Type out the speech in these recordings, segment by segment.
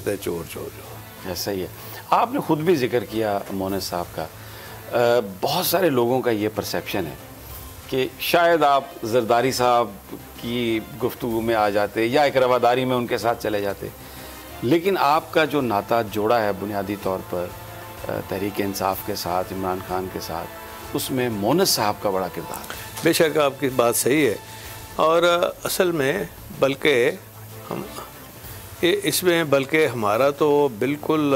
پڑتے ہیں چور چور جو. ایسا ہی ہے. آپ نے خود بھی ذکر کیا مونس صاحب کا, بہت سارے لوگوں کا یہ پرسیپشن ہے کہ شاید آپ زرداری صاحب کی گفتگو میں آ جاتے یا ایک رواداری میں ان کے ساتھ چلے جاتے, لیکن آپ کا جو ناطہ جوڑا ہے بنیادی طور پر تحریک انصاف کے ساتھ, عمران خان کے ساتھ, اس میں مونس صاحب کا بڑا کردار ہے. بے شک آپ کی بات صحیح ہے, اور اصل میں بلکہ ہم اس میں بلکہ ہمارا تو بالکل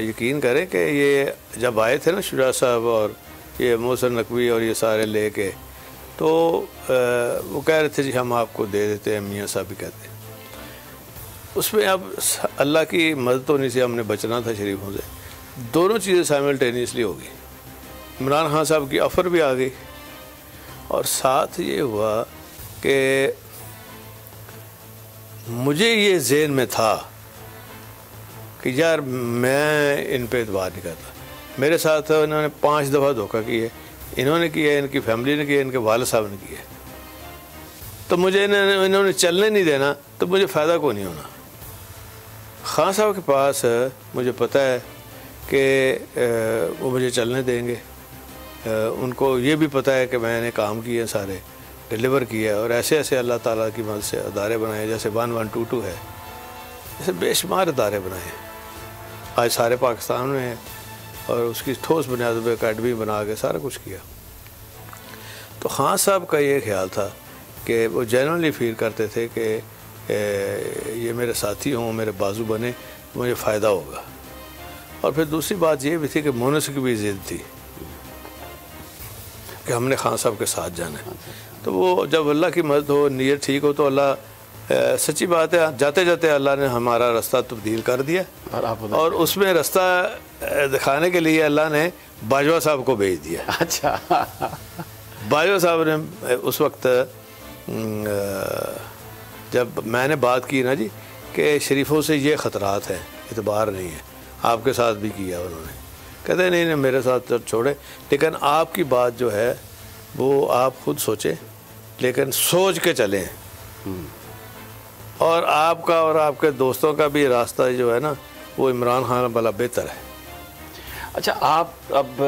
یقین کریں کہ یہ جب آئے تھے نا شجاع صاحب اور یہ محسن نقوی اور یہ سارے لے کے, تو وہ کہہ رہے تھے جی ہم آپ کو دے دیتے ہیں, میاں صاحب بھی کہتے ہیں. اس میں اب اللہ کی مدد ہونی سے ہم نے بچنا تھا شریفوں سے. دونوں چیزیں سائملٹینیسلی ہو گئی. عمران خان صاحب کی آفر بھی آ گئی, اور ساتھ یہ ہوا کہ مجھے یہ ذہن میں تھا کہ یار میں ان پہ اعتبار نہیں کرتا. میرے ساتھ انہوں نے 5 دفعہ دھوکہ کیا, انہوں نے کیا, ان کی فیملی نے کیا, ان کے والد صاحب نے کیا. تو مجھے انہوں نے چلنے نہیں دینا, تو مجھے فائدہ کو نہیں ہونا. خان صاحب کے پاس مجھے پتہ ہے کہ وہ مجھے چلنے دیں گے. ان کو یہ بھی پتہ ہے کہ میں نے کام کیے سارے, ڈیلیور کیا, اور ایسے ایسے اللہ تعالیٰ کی مدد سے ادارے بنائے, جیسے 1122 ہے, ایسے بے شمار ادارے بنائے آج سارے پاکستان میں ہیں, اور اس کی ٹھوس بنیادوں پہ اکیڈمی بنا کے سارا کچھ کیا. تو خان صاحب کا یہ خیال تھا کہ وہ جنرلی فیل کرتے تھے کہ یہ میرے ساتھی ہوں, میرے بازو بنے, مجھے فائدہ ہوگا. اور پھر دوسری بات یہ بھی تھی کہ مونس کی بھی ضد تھی کہ ہم نے خان صاحب کے ساتھ جانا ہے. تو وہ جب اللہ کی مدد ہو, نیت ٹھیک ہو, تو اللہ سچی بات ہے جاتے جاتے اللہ نے ہمارا رستہ تبدیل کر دیا, اور اس میں رستہ دکھانے کے لیے اللہ نے باجوہ صاحب کو بھیج دیا. اچھا. باجوہ صاحب نے اس وقت جب میں نے بات کی نا جی کہ شریفوں سے یہ خطرات ہیں, اعتبار نہیں ہے, آپ کے ساتھ بھی کیا انہوں نے, کہتے نہیں میرے ساتھ چھوڑے, لیکن آپ کی بات جو ہے وہ آپ خود سوچیں, لیکن سوچ کے چلیں, اور آپ کا اور آپ کے دوستوں کا بھی راستہ جو ہے نا وہ عمران خان والا بہتر ہے. اچھا, آپ اب